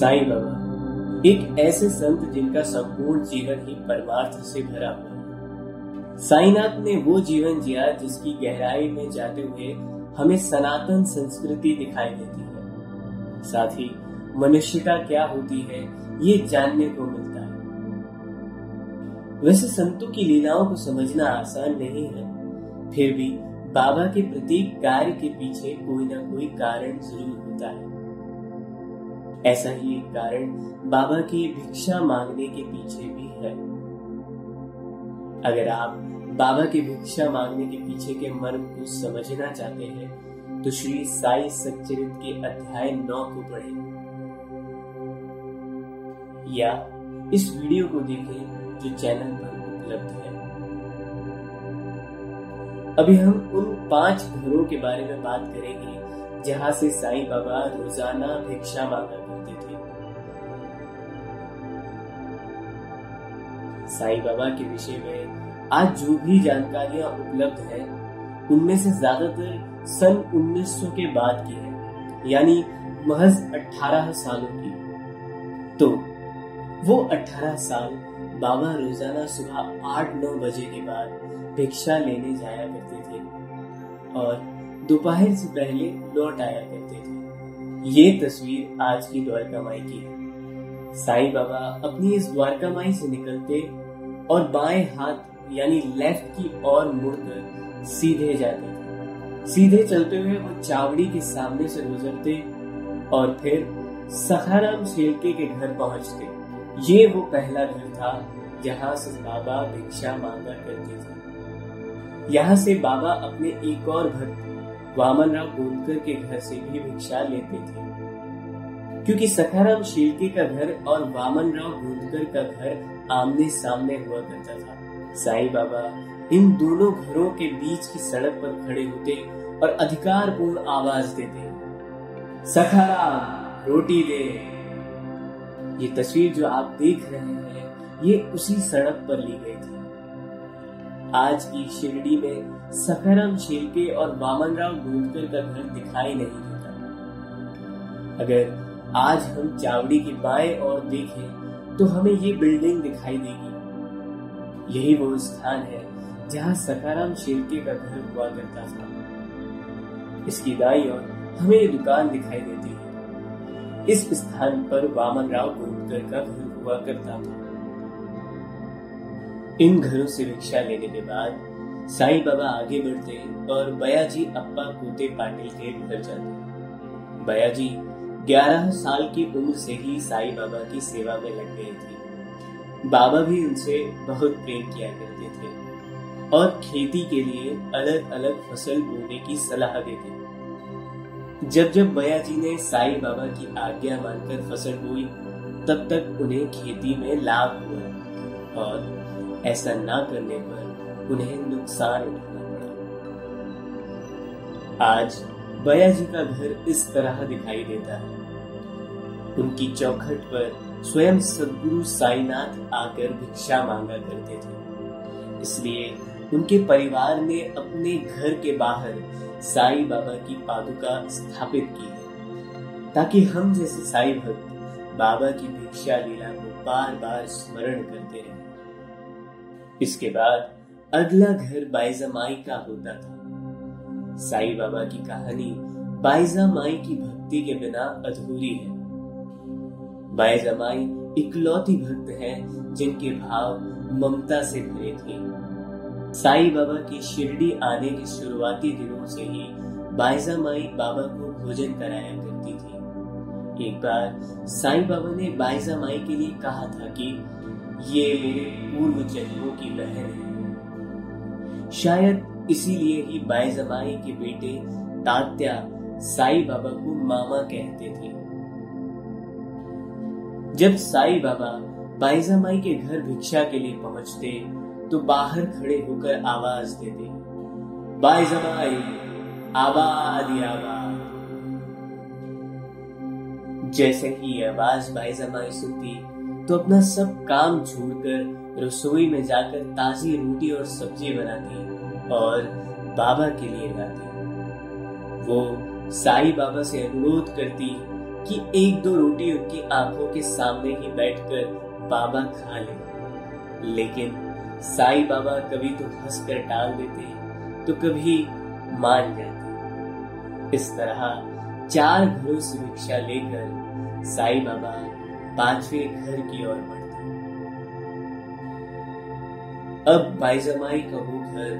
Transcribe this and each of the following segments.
साईं बाबा एक ऐसे संत जिनका संपूर्ण जीवन ही परमार्थ से भरा हुआ है। साईनाथ ने वो जीवन जिया जिसकी गहराई में जाते हुए हमें सनातन संस्कृति दिखाई देती है। साथ ही मनुष्यता क्या होती है ये जानने को मिलता है। वैसे संतों की लीलाओं को समझना आसान नहीं है, फिर भी बाबा के प्रत्येक कार्य के पीछे कोई ना कोई कारण जरूर होता है। ऐसा ही एक कारण बाबा के भिक्षा मांगने के पीछे भी है। अगर आप बाबा के भिक्षा मांगने के पीछे के मर्म को समझना चाहते हैं तो श्री साई सच्चरित के अध्याय 9 को पढ़ें या इस वीडियो को देखें जो चैनल पर उपलब्ध है। अभी हम उन 5 घरों के बारे में बात करेंगे जहां से साईं बाबा रोजाना भिक्षा मांगा करते थे। साईं बाबा के विषय में आज जो भी जानकारियां उपलब्ध है उनमें से ज्यादातर सन 1900 के बाद की है, यानी महज 18 सालों की। तो वो 18 साल बाबा रोजाना सुबह 8-9 बजे के बाद भिक्षा लेने जाया करते थे और दोपहर से पहले लौट आया करते थे। ये तस्वीर आज की द्वारका माई की है। साईं बाबा अपनी इस द्वारका माई से निकलते और बाएं हाथ यानी लेफ्ट की ओर मुड़कर सीधे जाते थे। सीधे चलते हुए वो चावड़ी के सामने से गुजरते और फिर सखाराम शेलके के घर पहुंचते। ये वो पहला घर था जहां से बाबा भिक्षा मांगा करते थे। यहाँ से बाबा अपने एक और भक्त वामन राव गोंदकर के घर से भी भिक्षा लेते थे। क्योंकि सखाराम शेलके का घर और वामन राव गोंदकर का घर आमने सामने हुआ करता था। साईं बाबा इन दोनों घरों के बीच की सड़क पर खड़े होते और अधिकारपूर्ण आवाज देते, सखाराम रोटी दे। ये तस्वीर जो आप देख रहे हैं ये उसी सड़क पर ली गई थी। आज की शिरडी में सखाराम शेलके और वामन राव गोंदकर का घर दिखाई नहीं देता। अगर आज हम चावड़ी के बाएं ओर देखें तो हमें ये बिल्डिंग दिखाई देगी। यही वो स्थान है जहां सखाराम शेलके का घर हुआ करता था। इसकी दाईं ओर हमें ये दुकान दिखाई देती है। इस स्थान पर वामन राव गोंदकर का घर हुआ करता था। इन घरों से भिक्षा लेने के बाद साईं बाबा आगे बढ़ते और बयाजी अप्पा कूते पाटिल के घर जाते। बयाजी 11 साल की उम्र से ही साईं बाबा की सेवा में लग गए थे। बाबा भी उनसे बहुत प्रेम किया करते थे और खेती के लिए अलग अलग फसल बोने की सलाह देते। जब जब बयाजी ने साईं बाबा की आज्ञा मानकर फसल बोई तब तक उन्हें खेती में लाभ हुआ और ऐसा ना करने पर उन्हें नुकसान उठाना पड़ा। आज बयाजी का घर इस तरह दिखाई देता है। उनकी चौखट पर स्वयं सद्गुरु साईनाथ आकर भिक्षा मांगा करते थे। इसलिए उनके परिवार ने अपने घर के बाहर साईं बाबा की पादुका स्थापित की है ताकि हम जैसे साईं भक्त बाबा की भिक्षा लीला को बार बार स्मरण करते रहें। इसके बाद अगला घर बाईजा माई का होता था। साईं बाबा की कहानी बाईजा माई की भक्ति के बिना अधूरी है। बाईजा माई इकलौती भक्त हैं जिनके भाव ममता से भरे थे। साईं बाबा की शिरडी आने के शुरुआती दिनों से ही बाईजा माई बाबा को भोजन कराया करती थी। एक बार साईं बाबा ने बाईजा माई के लिए कहा था कि ये मेरे पूर्व जन्मों की बहन है। शायद इसीलिए ही बाईजा माई के बेटे तात्या साईं बाबा को मामा कहते थे। जब साईं बाबा बाईजा माई के घर भिक्षा के लिए पहुंचते तो बाहर खड़े होकर आवाज देते, बाईजा माई आबाद आबाद। जैसे ही आवाज बाईजा माई सुनती तो अपना सब काम छोड़कर रसोई में जाकर ताजी रोटी और सब्जी बनाती और बाबा के लिए लाती। वो साईं बाबा से अनुरोध करती कि एक दो रोटी उनकी आंखों के सामने ही बैठकर बाबा खा ले। लेकिन साईं बाबा कभी तो हंसकर टाल देते तो कभी मान जाते। इस तरह 4 घरों से भिक्षा लेकर साईं बाबा 5वें घर की ओर बढ़ते। अब बाईजमाई का वो घर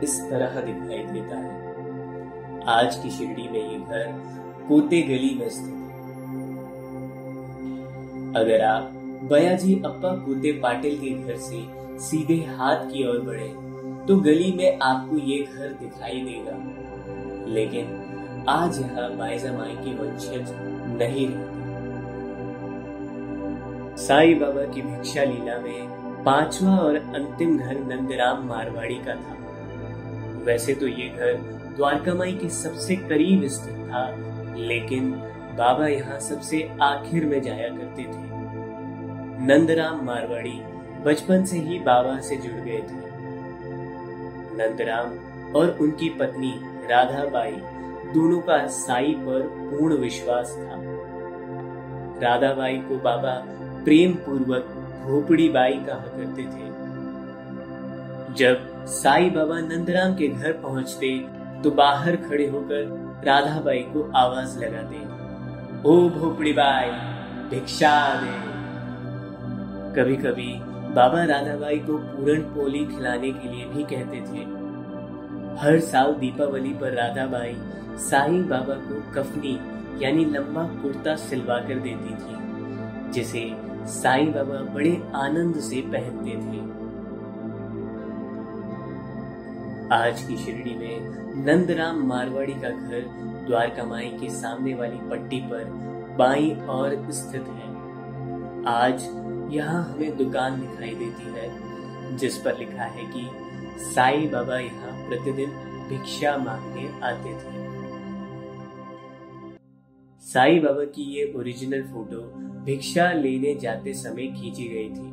इस तरह दिखाई देता है। आज की शिरडी में ये घर कोते गली में स्थित है। अगर आप बयाजी अप्पा कोते पाटिल के घर से सीधे हाथ की ओर बढ़े तो गली में आपको ये घर दिखाई देगा। लेकिन आज यहाँ बाईजमाई के वंशज नहीं रहते। साईं बाबा की भिक्षा लीला में 5वां और अंतिम घर नंदराम मारवाड़ी का था। वैसे तो ये घर द्वारकामाई के सबसे करीब स्थित था, लेकिन बाबा यहाँ सबसे आखिर में जाया करते थे। नंदराम मारवाड़ी बचपन से ही बाबा से जुड़ गए थे। नंदराम और उनकी पत्नी राधाबाई दोनों का साईं पर पूर्ण विश्वास था। राधाबाई को बाबा प्रेम पूर्वक भोपड़ी बाई कहा करते थे। जब साईं बाबा नंदराम के घर पहुंचते तो बाहर खड़े होकर राधाबाई को आवाज लगाते, ओ भोपड़ी बाई भिक्षा दे। कभी कभी बाबा राधाबाई को पूरन पोली खिलाने के लिए भी कहते थे। हर साल दीपावली पर राधाबाई साईं बाबा को कफनी यानी लंबा कुर्ता सिलवा कर देती थी, जिसे साईं बाबा बड़े आनंद से पहनते थे। आज की शिरडी में नंदराम मारवाड़ी का घर द्वारकामाई के सामने वाली पट्टी पर बाईं ओर स्थित है। आज यहाँ हमें दुकान दिखाई देती है जिस पर लिखा है कि साईं बाबा यहाँ प्रतिदिन भिक्षा मांगने आते थे। साईं बाबा की ये ओरिजिनल फोटो भिक्षा लेने जाते समय खींची गई थी।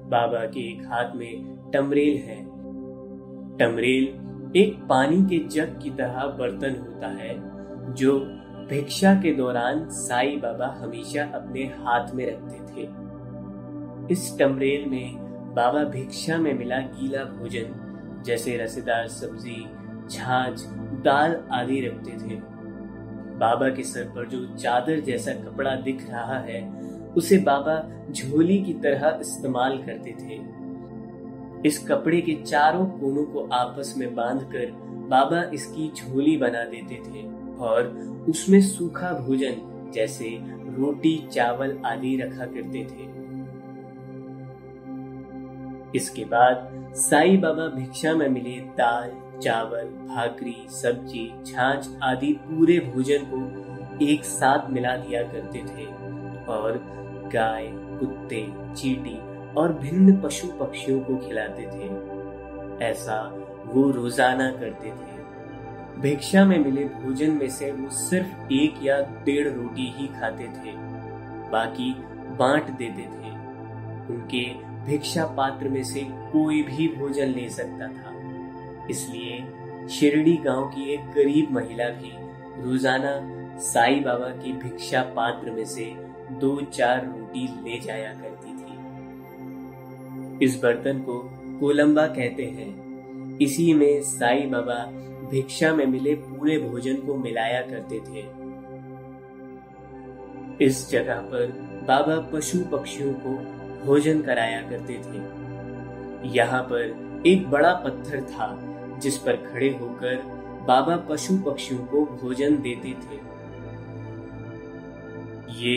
बाबा के एक हाथ में टमरेल है। टमरेल एक पानी के जग की तरह बर्तन होता है जो भिक्षा के दौरान साईं बाबा हमेशा अपने हाथ में रखते थे। इस टमरेल में बाबा भिक्षा में मिला गीला भोजन जैसे रसेदार सब्जी, छाछ, दाल आदि रखते थे। बाबा के सर पर जो चादर जैसा कपड़ा दिख रहा है उसे बाबा झोली की तरह इस्तेमाल करते थे। इस कपड़े के चारों कोनों को आपस में बांधकर बाबा इसकी झोली बना देते थे और उसमें सूखा भोजन जैसे रोटी, चावल आदि रखा करते थे। इसके बाद साईं बाबा भिक्षा में मिले दाल, चावल, भाकरी, सब्जी, छाछ आदि पूरे भोजन को एक साथ मिला दिया करते थे और गाय, कुत्ते, चींटी और भिन्न पशु पक्षियों को खिलाते थे। ऐसा वो रोजाना करते थे। भिक्षा में मिले भोजन में से वो सिर्फ 1 या 1.5 रोटी ही खाते थे, बाकी बांट देते थे। उनके भिक्षा पात्र में से कोई भी भोजन ले सकता था। इसलिए शिरडी गांव की एक गरीब महिला भी रोजाना साईं बाबा की भिक्षा पात्र में से 2-4 रोटी ले जाया करती थी। इस बर्तन को कोलंबा कहते हैं। इसी में साईं बाबा भिक्षा में मिले पूरे भोजन को मिलाया करते थे। इस जगह पर बाबा पशु पक्षियों को भोजन कराया करते थे। यहाँ पर एक बड़ा पत्थर था जिस पर खड़े होकर बाबा पशु पक्षियों को भोजन देते थे। ये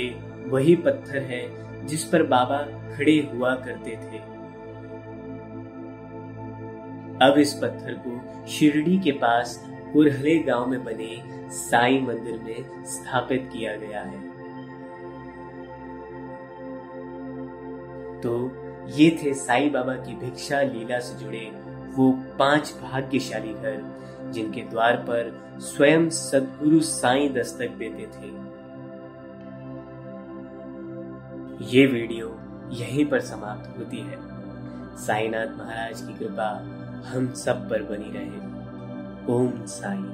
वही पत्थर है जिस पर बाबा खड़े हुआ करते थे। अब इस पत्थर को शिरडी के पास कुरहले गांव में बने साईं मंदिर में स्थापित किया गया है। तो ये थे साईं बाबा की भिक्षा लीला से जुड़े वो 5 भाग्यशाली घर जिनके द्वार पर स्वयं सद्गुरु साईं दस्तक देते थे। ये वीडियो यहीं पर समाप्त होती है। साईनाथ महाराज की कृपा हम सब पर बनी रहे। ओम साईं।